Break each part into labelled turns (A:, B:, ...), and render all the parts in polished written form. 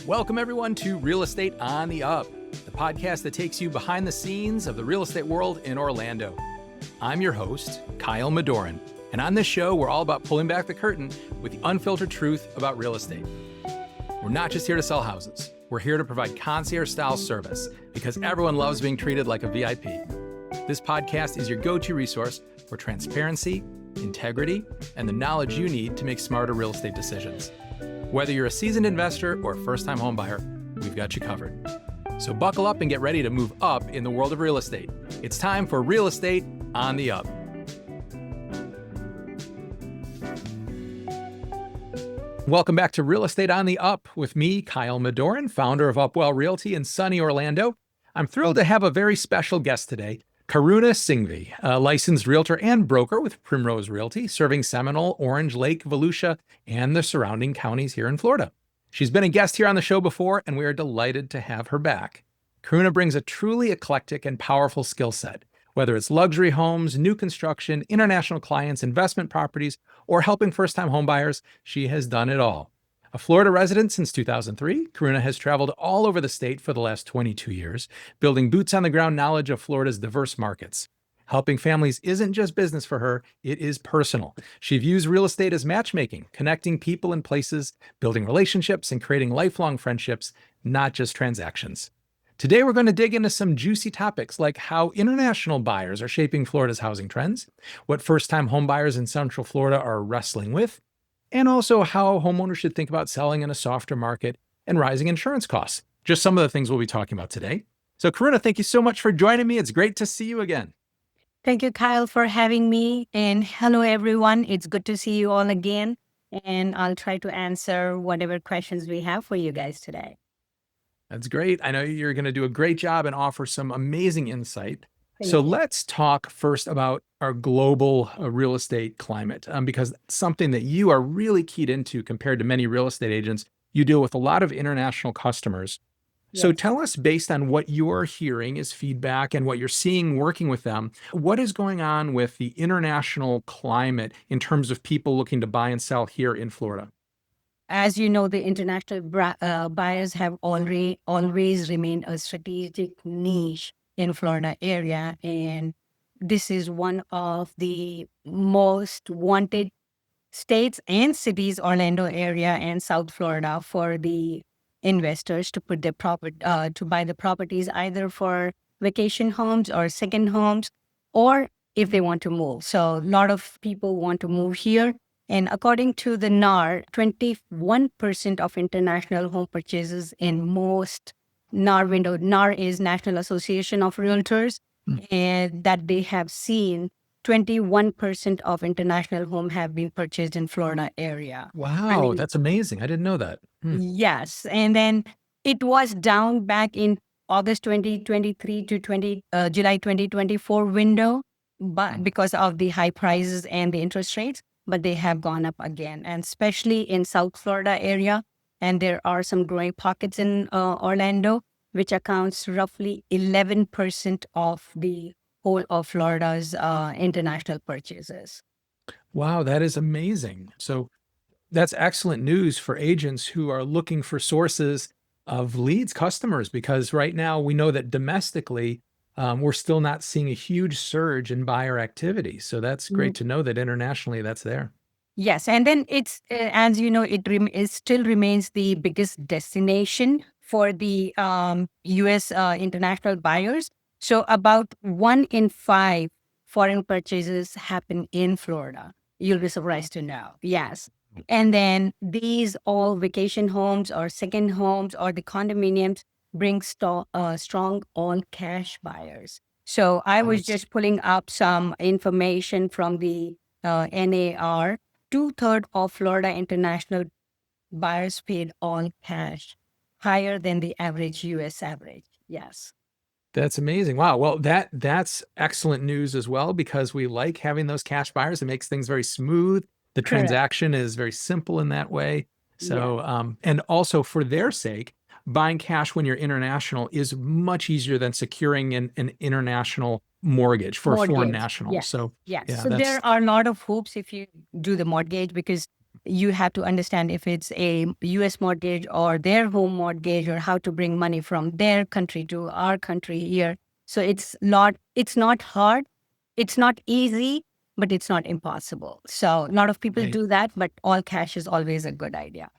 A: Welcome, everyone, to Real Estate on the Up, the podcast that takes you behind the scenes of the real estate world in Orlando. I'm your host, Kyle Madorin, and on this show, we're all about pulling back the curtain with the unfiltered truth about real estate. We're not just here to sell houses. We're here to provide concierge-style service because everyone loves being treated like a VIP. This podcast is your go-to resource for transparency, integrity, and the knowledge you need to make smarter real estate decisions. Whether you're a seasoned investor or a first-time homebuyer, we've got you covered. So buckle up and get ready to move up in the world of real estate. It's time for Real Estate on the Up. Welcome back to Real Estate on the Up with me, Kyle Madorin, founder of Upwell Realty in sunny Orlando. I'm thrilled to have a very special guest today, Karuna Singhvi, a licensed realtor and broker with Primrose Realty, serving Seminole, Orange Lake, Volusia, and the surrounding counties here in Florida. She's been a guest here on the show before, and we are delighted to have her back. Karuna brings a truly eclectic and powerful skill set. Whether it's luxury homes, new construction, international clients, investment properties, or helping first-time homebuyers, she has done it all. A Florida resident since 2003, Karuna has traveled all over the state for the last 22 years, building boots-on-the-ground knowledge of Florida's diverse markets. Helping families isn't just business for her, it is personal. She views real estate as matchmaking, connecting people and places, building relationships, and creating lifelong friendships, not just transactions. Today, we're going to dig into some juicy topics like how international buyers are shaping Florida's housing trends, what first-time homebuyers in Central Florida are wrestling with, and also how homeowners should think about selling in a softer market and rising insurance costs. Just some of the things we'll be talking about today. So Karuna, thank you so much for joining me. It's great to see you again.
B: Thank you, Kyle, for having me. And hello, everyone. It's good to see you all again. And I'll try to answer whatever questions we have for you guys today.
A: That's great. I know you're going to do a great job and offer some amazing insight.
B: Thank
A: So
B: you.
A: let's talk first about our global real estate climate, because it's something that you are really keyed into compared to many real estate agents. You deal with a lot of international customers. So
B: Yes.
A: tell us, based on what you're hearing as feedback and what you're seeing working with them, what is going on with the international climate in terms of people looking to buy and sell here in Florida?
B: As you know, the international buyers have always remained a strategic niche in Florida area. And this is one of the most wanted states and cities, Orlando area and South Florida, for the investors to put their to buy the properties either for vacation homes or second homes, or if they want to move. So a lot of people want to move here. And according to the NAR, 21% of international home purchases in most NAR window. NAR is National Association of Realtors, and that they have seen 21% of international home have been purchased in Florida area.
A: Wow, that's amazing. I didn't know that.
B: Yes. And then it was down back in August 2023 to July 2024 window, but because of the high prices and the interest rates, but they have gone up again, and especially in South Florida area. And there are some growing pockets in Orlando, which accounts roughly 11% of the whole of Florida's international purchases.
A: Wow, that is amazing. So that's excellent news for agents who are looking for sources of leads, customers, because right now we know that domestically, we're still not seeing a huge surge in buyer activity. So that's great to know that internationally that's there.
B: Yes, and then it's, as you know, it still remains the biggest destination for the U.S. International buyers. So about 1 in 5 foreign purchases happen in Florida. You'll be surprised to know. Yes. And then these all vacation homes or second homes or the condominiums bring strong all cash buyers. So I was just pulling up some information from the NAR. 2/3 of Florida international buyers paid all cash, higher than the average U.S. average. Yes.
A: That's amazing. Wow. Well, that's excellent news as well, because we like having those cash buyers. It makes things very smooth. The
B: Correct.
A: transaction is very simple in that way. So, and also for their sake, buying cash when you're international is much easier than securing an international mortgage for a foreign national.
B: Yes.
A: So
B: Yes.
A: yeah,
B: So there are a lot of hoops if you do the mortgage, because You have to understand if it's a US mortgage or their home mortgage, or how to bring money from their country to our country here. So it's not hard, it's not easy, but it's not impossible. So a lot of people
A: Right.
B: do that, but all cash is always a good idea.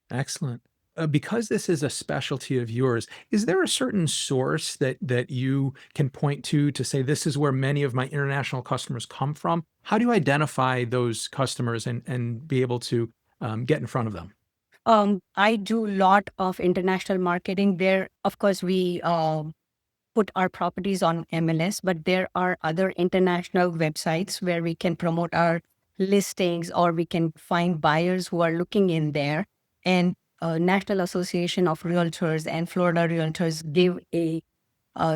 A: Excellent. Because this is a specialty of yours, is there a certain source that you can point to say this is where many of my international customers come from? How do you identify those customers and be able to get in front of them?
B: I do a lot of international marketing there. Of course, we put our properties on MLS, but there are other international websites where we can promote our listings, or we can find buyers who are looking in there. And National Association of Realtors and Florida Realtors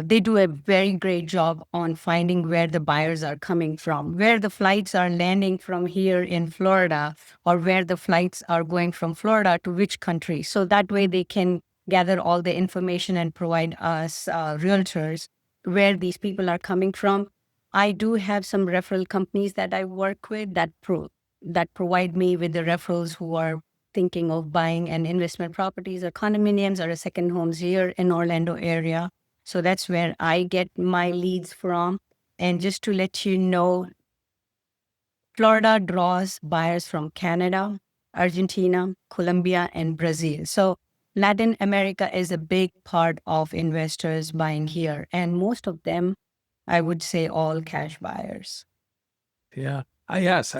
B: they do a very great job on finding where the buyers are coming from, where the flights are landing from here in Florida, or where the flights are going from Florida to which country. So that way they can gather all the information and provide us realtors where these people are coming from. I do have some referral companies that I work with that provide me with the referrals who are thinking of buying an investment properties or condominiums or a second homes here in Orlando area. So that's where I get my leads from. And just to let you know, Florida draws buyers from Canada, Argentina, Colombia, and Brazil. So Latin America is a big part of investors buying here. And most of them, I would say, all cash buyers.
A: Yeah. Yes,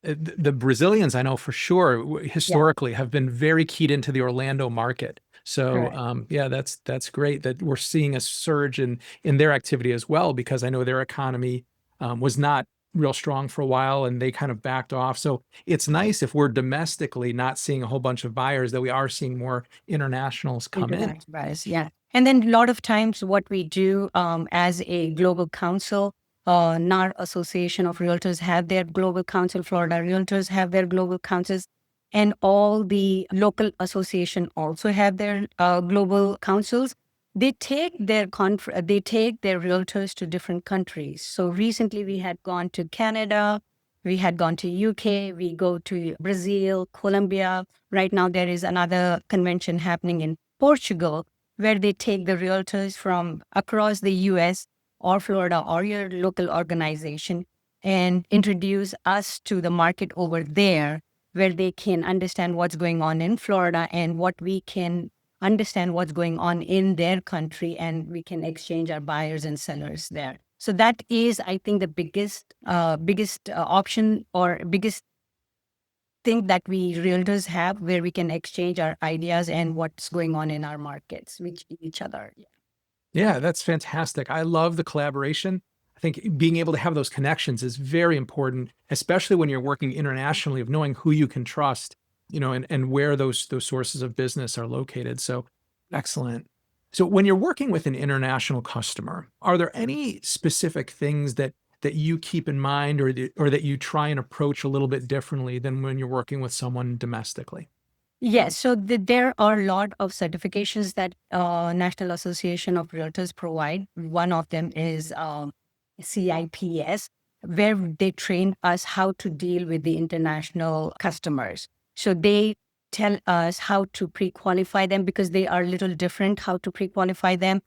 A: the Brazilians I know for sure
B: Yeah,
A: historically have been very keyed into the Orlando market. So
B: correct.
A: yeah, that's great that we're seeing a surge in their activity as well, because I know their economy was not real strong for a while and they kind of backed off. So it's nice if we're domestically not seeing a whole bunch of buyers, that we are seeing more internationals come in.
B: International buyers, yeah. And then a lot of times what we do as a global council, NAR Association of Realtors have their global council, Florida Realtors have their global councils, and all the local association also have their global councils. They take their realtors to different countries. So recently we had gone to Canada, we had gone to UK, we go to Brazil, Colombia. Right now there is another convention happening in Portugal, where they take the realtors from across the US or Florida or your local organization and introduce us to the market over there, where they can understand what's going on in Florida and what we can understand what's going on in their country, and we can exchange our buyers and sellers there. So that is, I think, the biggest option or biggest thing that we realtors have, where we can exchange our ideas and what's going on in our markets with each other. Yeah.
A: Yeah, that's fantastic. I love the collaboration. I think being able to have those connections is very important, especially when you're working internationally, of knowing who you can trust, and where those sources of business are located. So excellent. So when you're working with an international customer, are there any specific things that you keep in mind, or that you try and approach a little bit differently than when you're working with someone domestically?
B: Yes, so there are a lot of certifications that National Association of Realtors provide. One of them is CIPS, where they train us how to deal with the international customers. So they tell us how to pre-qualify them, because they are a little different how to pre-qualify them,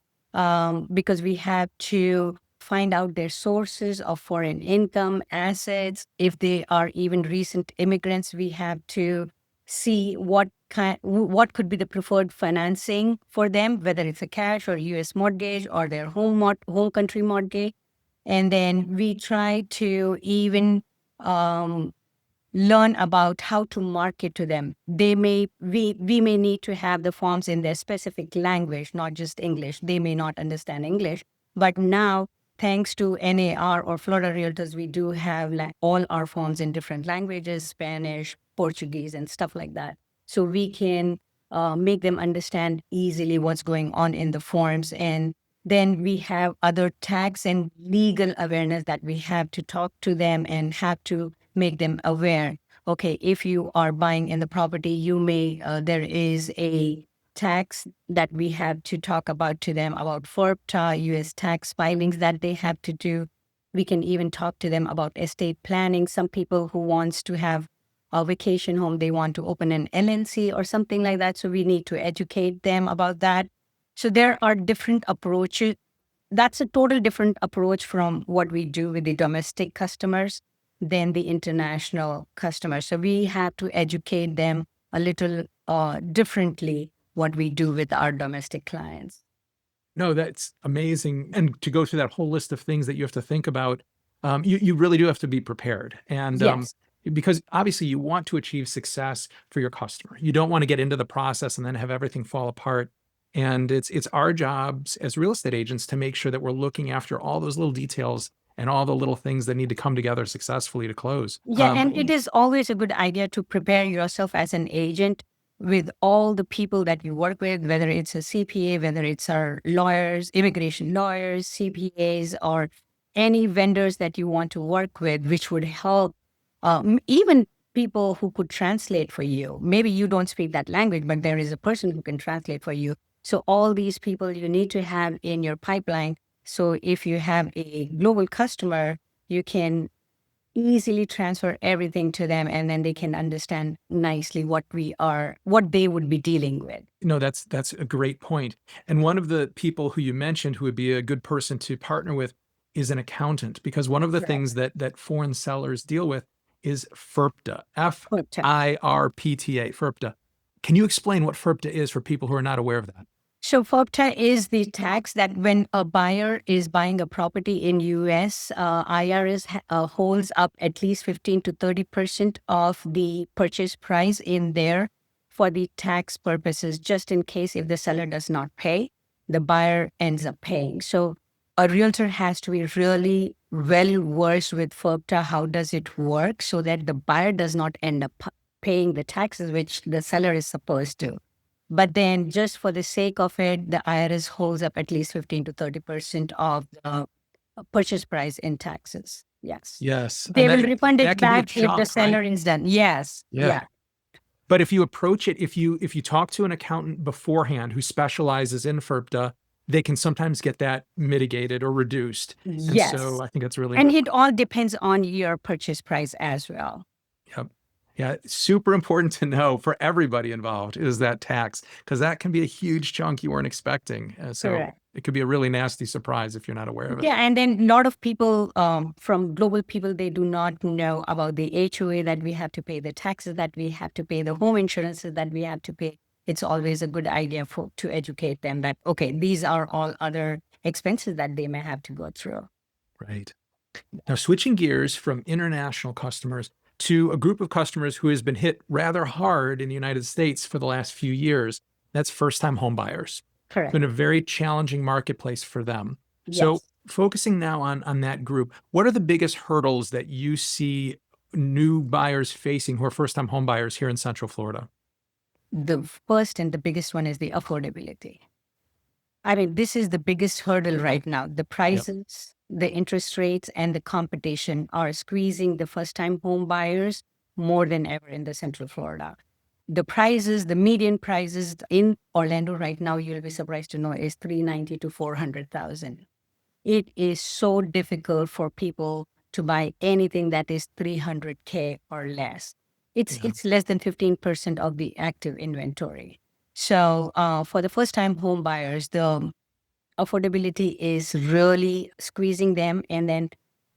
B: because we have to find out their sources of foreign income, assets. If they are even recent immigrants, we have to see what could be the preferred financing for them, whether it's a cash or US mortgage or their home country mortgage. And then we try to even um, learn about how to market to them. We may need to have the forms in their specific language, not just English. They may not understand English, but now, thanks to NAR or Florida Realtors, we do have all our forms in different languages, Spanish, Portuguese, and stuff like that. So we can make them understand easily what's going on in the forms. And then we have other tax and legal awareness that we have to talk to them and have to make them aware. Okay, if you are buying in the property, there is a tax that we have to talk about to them about FORPTA, US tax filings that they have to do. We can even talk to them about estate planning. Some people who wants to have a vacation home, they want to open an LLC or something like that. So we need to educate them about that. So there are different approaches. That's a total different approach from what we do with the domestic customers than the international customers. So we have to educate them a little differently what we do with our domestic clients.
A: No, that's amazing. And to go through that whole list of things that you have to think about, you really do have to be prepared. And
B: Yes.
A: because obviously you want to achieve success for your customer. You don't want to get into the process and then have everything fall apart. And it's our jobs as real estate agents to make sure that we're looking after all those little details and all the little things that need to come together successfully to close.
B: Yeah, and it is always a good idea to prepare yourself as an agent with all the people that you work with, whether it's a CPA, whether it's our lawyers, immigration lawyers, CPAs, or any vendors that you want to work with, which would help even people who could translate for you. Maybe you don't speak that language, but there is a person who can translate for you. So all these people you need to have in your pipeline. So if you have a global customer, you can easily transfer everything to them, and then they can understand nicely what they would be dealing with.
A: No, that's a great point. And one of the people who you mentioned who would be a good person to partner with is an accountant, because one of the
B: Correct.
A: things that foreign sellers deal with is FIRPTA,
B: Correct.
A: FIRPTA, FIRPTA. Can you explain what FIRPTA is for people who are not aware of that?
B: So FOBTA is the tax that when a buyer is buying a property in US, IRS holds up at least 15 to 30% of the purchase price in there for the tax purposes, just in case if the seller does not pay, the buyer ends up paying. So a realtor has to be really well versed with FOBTA. How does it work so that the buyer does not end up paying the taxes, which the seller is supposed to. But then just for the sake of it, the IRS holds up at least 15 to 30% of the purchase price in taxes. Yes.
A: Yes.
B: They
A: And
B: will refund
A: that
B: it
A: can be a
B: back if the
A: chunk, right?
B: seller is done. Yes.
A: Yeah.
B: Yeah.
A: But if you approach it, if you talk to an accountant beforehand who specializes in FIRPTA, they can sometimes get that mitigated or reduced. And so
B: Yes.
A: I think that's really
B: And
A: good.
B: it all depends on your purchase price as well.
A: Yep. Yeah, super important to know for everybody involved is that tax, because that can be a huge chunk you weren't expecting. So
B: Correct.
A: it could be a really nasty surprise if you're not aware of it.
B: Yeah, and then a lot of people from global people, they do not know about the HOA that we have to pay, the taxes that we have to pay, the home insurances that we have to pay. It's always a good idea to educate them that, okay, these are all other expenses that they may have to go through.
A: Right. Now, switching gears from international customers to a group of customers who has been hit rather hard in the United States for the last few years, that's first-time home buyers. It's
B: Correct.
A: been a very challenging marketplace for them. So
B: Yes.
A: focusing now on that group, what are the biggest hurdles that you see new buyers facing who are first-time home buyers here in Central Florida?
B: The first and the biggest one is the affordability. I mean, this is the biggest hurdle right now. The
A: Yep.
B: prices, the interest rates, and the competition are squeezing the first time home buyers more than ever in the Central Florida. The prices, the median prices in Orlando right now, you'll be surprised to know, is 390 to 400,000. It is so difficult for people to buy anything that is 300K or less.
A: Yeah.
B: It's less than 15% of the active inventory. So for the first time home buyers, the affordability is really squeezing them and then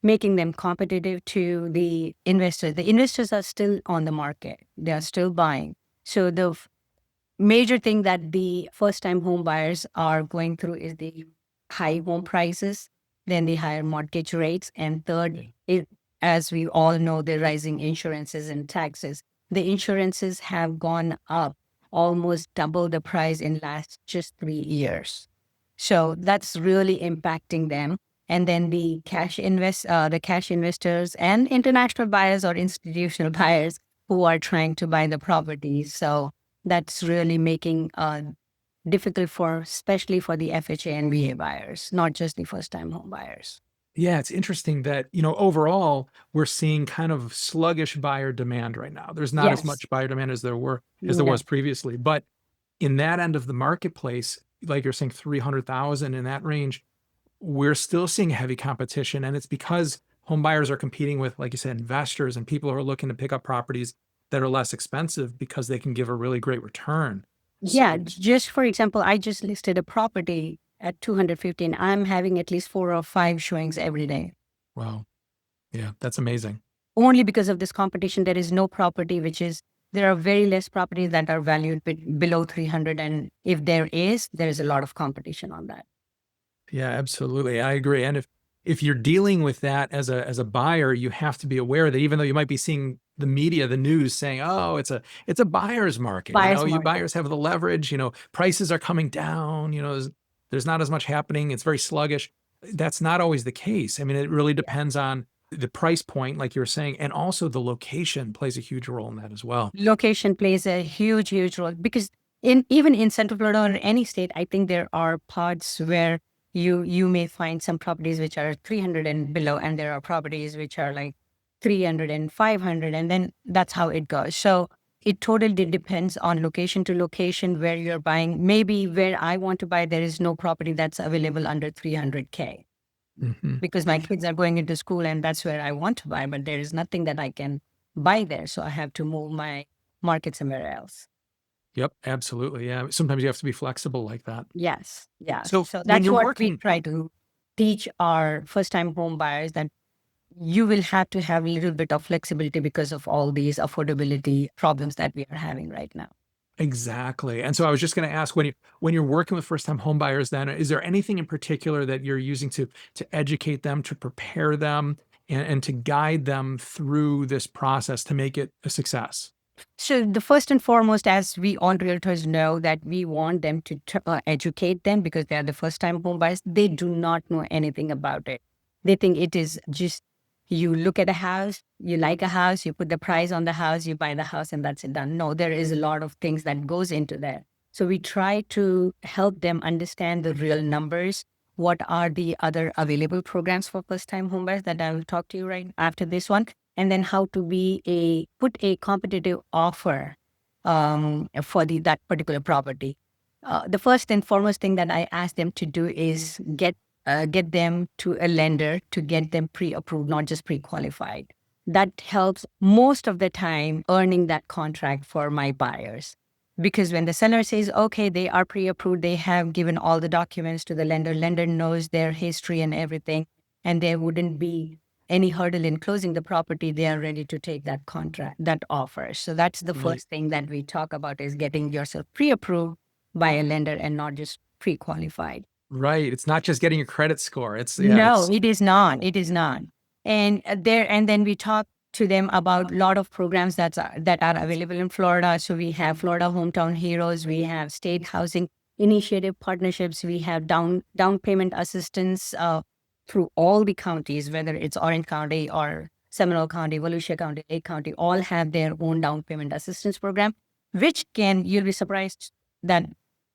B: making them competitive to the investors. The investors are still on the market. They are still buying. So the major thing that the first time home buyers are going through is the high home prices, then the higher mortgage rates, and third, as we all know, the rising insurances and taxes. The insurances have gone up almost double the price in last just 3 years. So that's really impacting them. And then the the cash investors and international buyers or institutional buyers who are trying to buy the properties. So that's really making difficult especially for the FHA and VA buyers, not just the first-time home buyers.
A: Yeah, it's interesting that, overall, we're seeing kind of sluggish buyer demand right now. There's not as
B: Yes.
A: much buyer demand as there
B: No.
A: was previously. But in that end of the marketplace, like you're saying, 300,000 in that range, we're still seeing heavy competition. And it's because home buyers are competing with, like you said, investors and people who are looking to pick up properties that are less expensive because they can give a really great return.
B: Yeah, just for example, I just listed a property at 215. I'm having at least 4 or 5 showings every day.
A: Wow. Yeah, that's amazing.
B: Only because of this competition, there is no property there are very less properties that are valued below 300. And if there is a lot of competition on that.
A: Yeah, absolutely. I agree. And if you're dealing with that as a buyer, you have to be aware that even though you might be seeing the media, the news saying, "Oh, it's a buyer's market.
B: Buyer's
A: You
B: market.
A: buyers have the leverage. Prices are coming down. There's not as much happening. It's very sluggish." That's not always the case. I mean, it really depends on the price point, like you were saying, and also the location plays a huge role in that as well.
B: Location plays a huge, huge role because even in Central Florida or any state, I think there are parts where you may find some properties which are 300 and below, and there are properties which are like 300 and 500, and then that's how it goes. So it totally depends on location to location where you're buying. Maybe where I want to buy, there is no property that's available under 300K
A: Mhm.
B: because my kids are going into school and that's where I want to buy, but there is nothing that I can buy there. So I have to move my market somewhere else.
A: Yep, absolutely. Yeah, sometimes you have to be flexible like that.
B: Yes. Yes.
A: So
B: So
A: when
B: that's
A: you're
B: what we
A: working,
B: try to teach our first time home buyers, that you will have to have a little bit of flexibility because of all these affordability problems that we are having right now.
A: exactly. And so I was just going to ask, when you're working with first-time home buyers, then is there anything in particular that you're using to educate them, to prepare them, and to guide them through this process to make it a success?
B: So the first and foremost, as we all realtors know, that we want them to educate them because they are the first time home buyers. They do not know anything about it. They think it is just you look at a house, you like a house, you put the price on the house, you buy the house, and that's it done. No, there is a lot of things that goes into that. So we try to help them understand the real numbers. What are the other available programs for first time home buyers that I will talk to you right after this one, and then how to put a competitive offer for that particular property. The first and foremost thing that I ask them to do is get them to a lender to get them pre-approved, not just pre-qualified. That helps most of the time earning that contract for my buyers. Because when the seller says, okay, they are pre-approved, they have given all the documents to the lender knows their history and everything, and there wouldn't be any hurdle in closing the property, they are ready to take that contract, that offer. So that's the
A: Right.
B: first thing that we talk about is getting yourself pre-approved by a lender and not just pre-qualified.
A: Right. It's not just getting your credit score.
B: No,
A: It's
B: it is not. It is not. And then we talk to them about a lot of programs that are available in Florida. So we have Florida Hometown Heroes, we have state housing initiative partnerships, we have down payment assistance through all the counties, whether it's Orange County or Seminole County, Volusia County, Lake County, all have their own down payment assistance program, which you'll be surprised that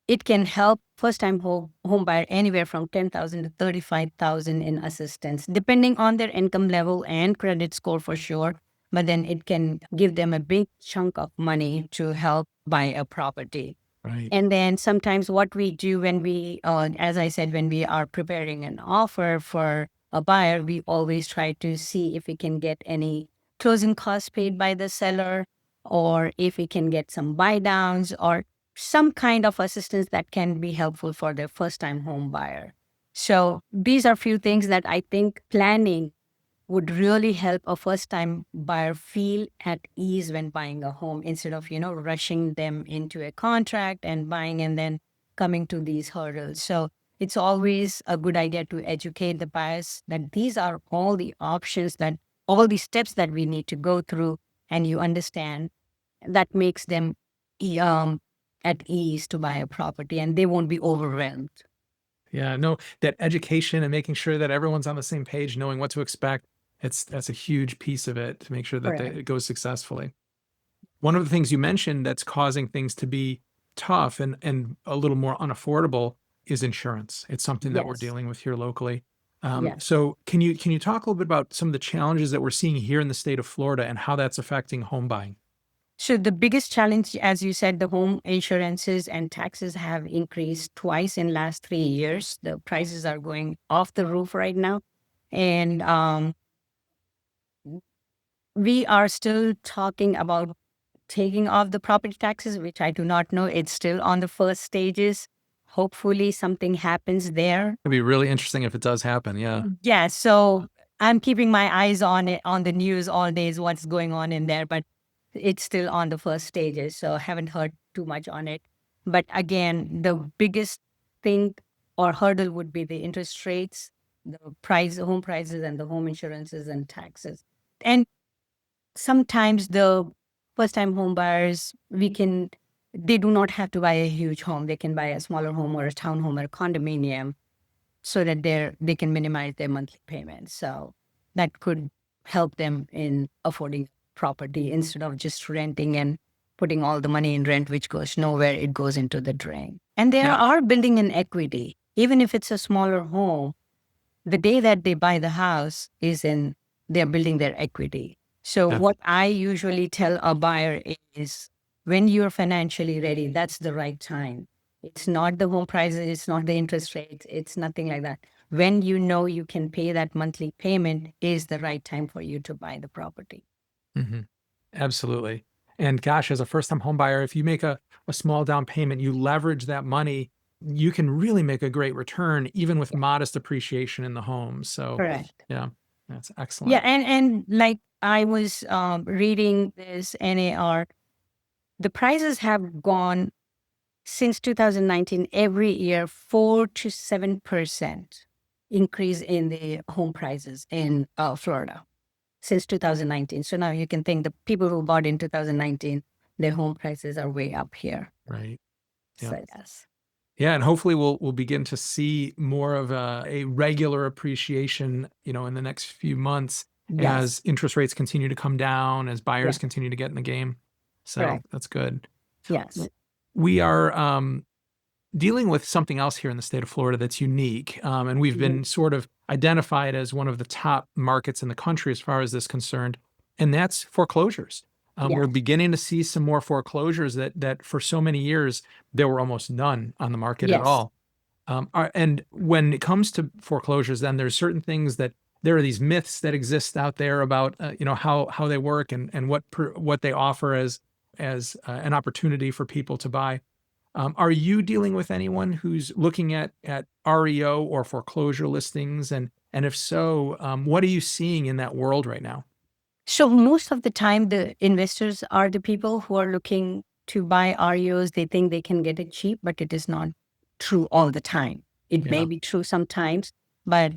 B: it can help first-time home buyer anywhere from 10,000 to 35,000 in assistance, depending on their income level and credit score for sure. But then it can give them a big chunk of money to help buy a property.
A: right.
B: And then sometimes what we do when as I said, when we are preparing an offer for a buyer, we always try to see if we can get any closing costs paid by the seller, or if we can get some buy downs or some kind of assistance that can be helpful for the first time home buyer. So these are few things that I think planning would really help a first time buyer feel at ease when buying a home instead of, rushing them into a contract and buying and then coming to these hurdles. So it's always a good idea to educate the buyers that these are all the options, that all the steps that we need to go through, and you understand that makes them um, at ease to buy a property and they won't be overwhelmed.
A: Yeah, no, that education and making sure that everyone's on the same page, knowing what to expect, that's a huge piece of it to make sure that
B: Correct.
A: it goes successfully. One of the things you mentioned that's causing things to be tough and a little more unaffordable is insurance. It's something that we're
B: Yes.
A: dealing with here locally.
B: Yes.
A: So can you talk a little bit about some of the challenges that we're seeing here in the state of Florida and how that's affecting home buying?
B: So the biggest challenge, as you said, the home insurances and taxes have increased twice in last 3 years. The prices are going off the roof right now. And we are still talking about taking off the property taxes, which I do not know. It's still on the first stages. Hopefully something happens there.
A: It'd be really interesting if it does happen. Yeah.
B: Yeah, so I'm keeping my eyes on it on the news all days, what's going on in there, but it's still on the first stages, so I haven't heard too much on it. But again, the biggest thing or hurdle would be the interest rates, the price, home prices, and the home insurances and taxes. And sometimes the first time home buyers, they do not have to buy a huge home. They can buy a smaller home or a townhome or a condominium so that they can minimize their monthly payments. So that could help them in affording property instead of just renting and putting all the money in rent, which goes nowhere. It goes into the drain. And they
A: Yeah.
B: are building an equity. Even if it's a smaller home, the day that they buy the house they're building their equity. So
A: Yeah.
B: what I usually tell a buyer is when you're financially ready, that's the right time. It's not the home prices, it's not the interest rates, it's nothing like that. When you know you can pay that monthly payment is the right time for you to buy the property.
A: Mhm. Absolutely. And gosh, as a first time home buyer, if you make a small down payment, you leverage that money, you can really make a great return, even with modest appreciation in the home. So,
B: Correct.
A: yeah, that's
B: Yeah,
A: excellent.
B: and like I was reading this NAR, the prices have gone since 2019 every year 4 to 7% increase in the home prices in Florida since 2019. So now you can think the people who bought in 2019, their home prices are way up here.
A: Right. Yeah.
B: So yes.
A: Yeah, and hopefully we'll begin to see more of a regular appreciation, in the next few months
B: Yes.
A: as interest rates continue to come down, as
B: Yeah.
A: buyers continue to get in the game. So
B: Correct.
A: that's good.
B: Yes.
A: We are dealing with something else here in the state of Florida that's unique, and we've
B: Mhm.
A: been sort of identified as one of the top markets in the country as far as this concerned, and that's foreclosures. We're
B: Yes.
A: beginning to see some more foreclosures that for so many years there were almost none on the market at
B: Yes.
A: all. And when it comes to foreclosures, then there's certain things that there are these myths that exist out there about how they work and what they offer as an opportunity for people to buy. Are you dealing with anyone who's looking at REO or foreclosure listings? And if so, what are you seeing in that world right now?
B: So most of the time, the investors are the people who are looking to buy REOs. They think they can get it cheap, but it is not true all the time. It may
A: Yeah.
B: be true sometimes, but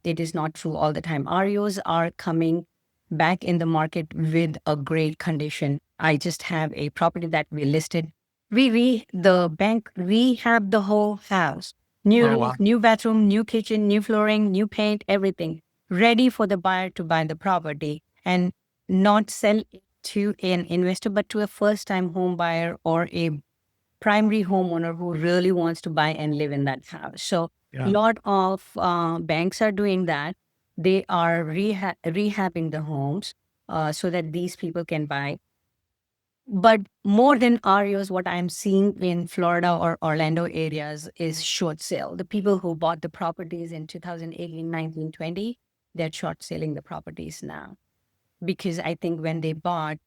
B: it is not true all the time. REOs are coming back in the market with a great condition. I just have a property that we listed. The bank rehab the whole house. New
A: Oh
B: roof,
A: wow.
B: new bathroom, new kitchen, new flooring, new paint, everything ready for the buyer to buy the property and not sell it to an investor, but to a first time home buyer or a primary homeowner who really wants to buy and live in that house. So, a
A: Yeah.
B: lot of banks are doing that. They are rehabbing the homes so that these people can buy. But more than REOs, what I'm seeing in Florida or Orlando areas is short sale. The people who bought the properties in 2018, 19, 20, they're short selling the properties now because I think when they bought,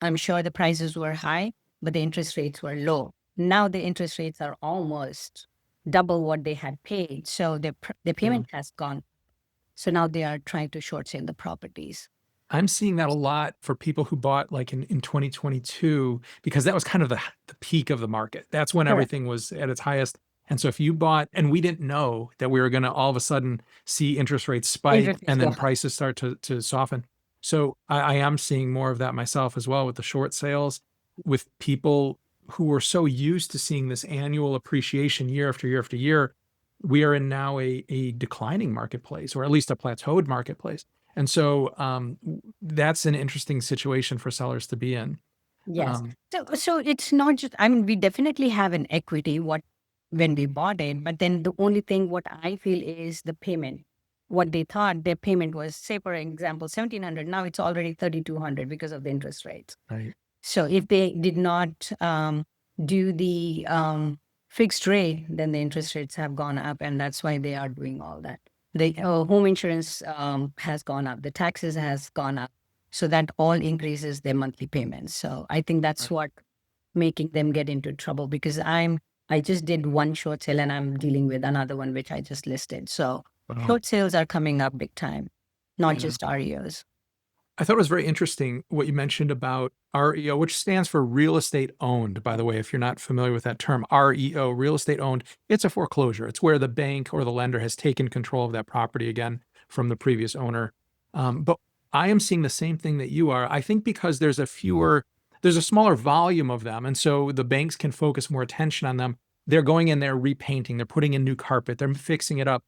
B: I'm sure the prices were high, but the interest rates were low. Now the interest rates are almost double what they had paid. So their
A: Yeah.
B: payment has gone. So now they are trying to short sale the properties.
A: I'm seeing that a lot for people who bought like in 2022, because that was kind of the peak of the market. That's when
B: Correct.
A: everything was at its highest. And so if you bought, and we didn't know that we were going to all of a sudden see interest rates spike
B: Interest rates
A: and
B: go
A: then
B: high.
A: prices start to soften. So I am seeing more of that myself as well with the short sales, with people who were so used to seeing this annual appreciation year after year after year. We are in now a declining marketplace, or at least a plateaued marketplace. And so that's an interesting situation for sellers to be in.
B: Yes.
A: Um,
B: So it's not just, I mean, we definitely have an equity when we bought it, but then the only thing what I feel is the payment. What they thought their payment was, say, for example, 1,700. Now it's already 3,200 because of the interest rates.
A: right.
B: So if they did not do the fixed rate, then the interest rates have gone up, and that's why they are doing all that. The home insurance has gone up, the taxes has gone up. So that all increases their monthly payments. So I think that's what making them get into trouble, because I just did one short sale and I'm dealing with another one, which I just listed. So
A: Wow.
B: short sales are coming up big time, not
A: Yeah.
B: just REOs.
A: I thought it was very interesting what you mentioned about REO, which stands for real estate owned, by the way, if you're not familiar with that term. REO, real estate owned, it's a foreclosure. It's where the bank or the lender has taken control of that property again from the previous owner. But I am seeing the same thing that you are. I think because there's a smaller volume of them. And so the banks can focus more attention on them. They're going in there repainting, they're putting in new carpet, they're fixing it up,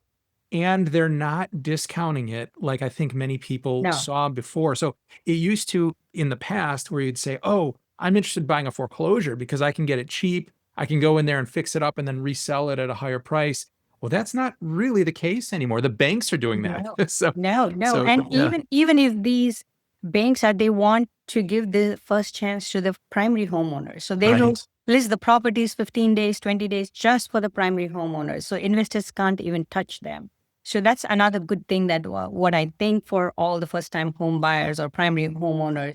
A: and they're not discounting it like I think many people
B: No,
A: saw before. So it used to in the past where you'd say, "Oh, I'm interested in buying a foreclosure because I can get it cheap. I can go in there and fix it up and then resell it at a higher price." Well, that's not really the case anymore. The banks are doing that.
B: no,
A: So
B: no.
A: so
B: And
A: yeah,
B: even if these banks they want to give the first chance to the primary homeowners. So they will
A: right.
B: list the properties 15 days, 20 days just for the primary homeowners. So investors can't even touch them. So that's another good thing that what I think for all the first time home buyers or primary homeowners,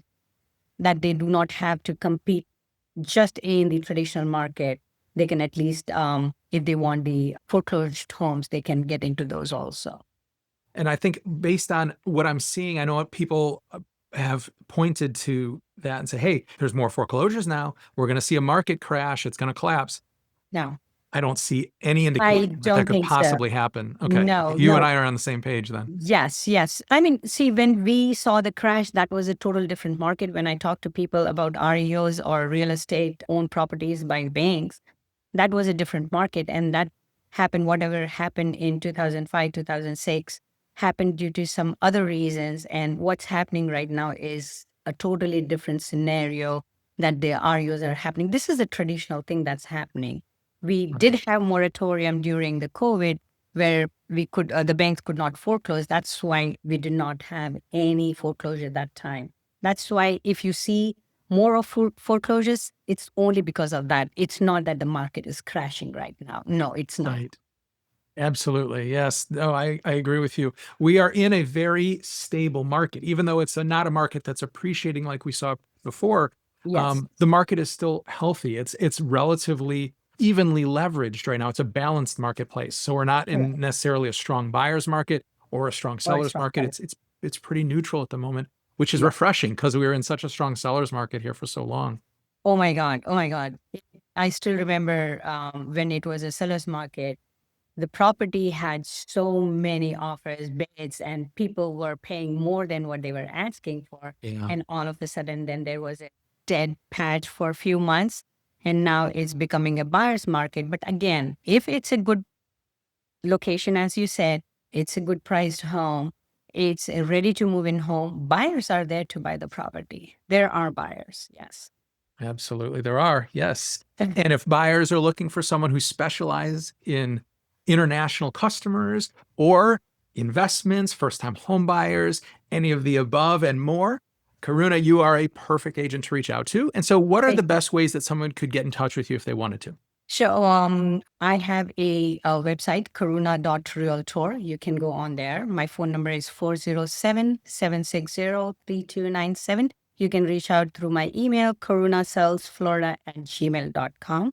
B: that they do not have to compete just in the traditional market. They can at least, if they want the foreclosed homes, they can get into those also.
A: And I think based on what I'm seeing, I know people have pointed to that and say, "Hey, there's more foreclosures now. We're going to see a market crash. It's going to collapse."
B: No,
A: I don't see any
B: I
A: indication that that
B: don't
A: could
B: think so.
A: possibly happen. Okay.
B: No,
A: You and
B: no.
A: I are on the same page then.
B: Yes, yes. I mean, see, when we saw the crash, that was a total different market. When I talked to people about REOs or real estate owned properties by banks, that was a different market. And that happened, whatever happened in 2005, 2006, happened due to some other reasons. And what's happening right now is a totally different scenario that the REOs are happening. This is a traditional thing that's happening. We
A: Right.
B: did have moratorium during the COVID where we could, the banks could not foreclose. That's why we did not have any foreclosure that time. That's why if you see more of foreclosures, it's only because of that. It's not that the market is crashing right now. No, it's not.
A: Right. Absolutely. Yes. No, I agree with you. We are in a very stable market, even though it's not a market that's appreciating like we saw before.
B: Yes,
A: The market is still healthy. It's relatively evenly leveraged right now. It's a balanced marketplace. So we're not
B: correct.
A: in necessarily a strong buyer's market or a strong
B: Or
A: seller's
B: strong
A: market.
B: seller.
A: It's pretty neutral at the moment, which is
B: Yeah.
A: refreshing because we were in such a strong seller's market here for so long.
B: Oh my God. Oh my God. I still remember when it was a seller's market, the property had so many offers, bids, and people were paying more than what they were asking for.
A: Yeah.
B: And all of a sudden, then there was a dead patch for a few months. And now it's becoming a buyer's market. But again, if it's a good location, as you said, it's a good priced home, it's a ready to move in home, buyers are there to buy the property. There are buyers, yes.
A: Absolutely, there are. Yes. And if buyers are looking for someone who specializes in international customers or investments, first-time home buyers, any of the above and more, Karuna, you are a perfect agent to reach out to. And so what are the
B: Thank you.
A: best ways that someone could get in touch with you if they wanted to?
B: So I have a website, karuna.realtor. You can go on there. My phone number is 407-760-3297. You can reach out through my email, karunasellsflorida@gmail.com.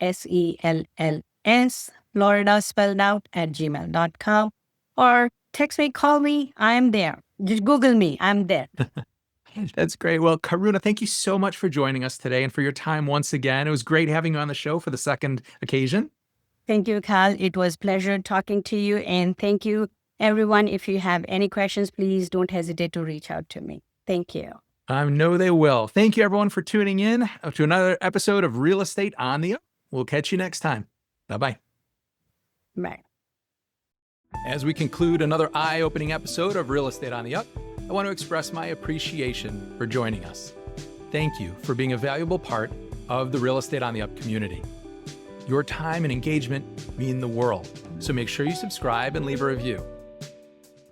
B: KARUNASELLS, Florida spelled out @gmail.com. Or text me, call me. I'm there. Just Google me. I'm there.
A: That's great. Well, Karuna, thank you so much for joining us today and for your time once again. It was great having you on the show for the second occasion.
B: Thank you, Kyle. It was pleasure talking to you. And thank you, everyone. If you have any questions, please don't hesitate to reach out to me. Thank you.
A: I know they will. Thank you, everyone, for tuning in to another episode of Real Estate on the Up. We'll catch you next time. Bye-bye.
B: Bye.
A: As we conclude another eye-opening episode of Real Estate on the Up, I want to express my appreciation for joining us. Thank you for being a valuable part of the Real Estate on the Up community. Your time and engagement mean the world, so make sure you subscribe and leave a review.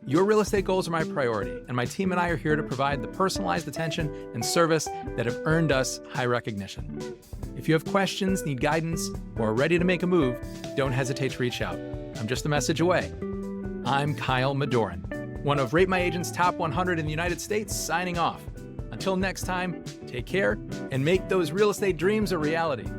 A: Your real estate goals are my priority, and my team and I are here to provide the personalized attention and service that have earned us high recognition. If you have questions, need guidance, or are ready to make a move, don't hesitate to reach out. I'm just a message away. I'm Kyle Madorin. one of Rate My Agent's top 100 in the United States, signing off. Until next time, take care and make those real estate dreams a reality.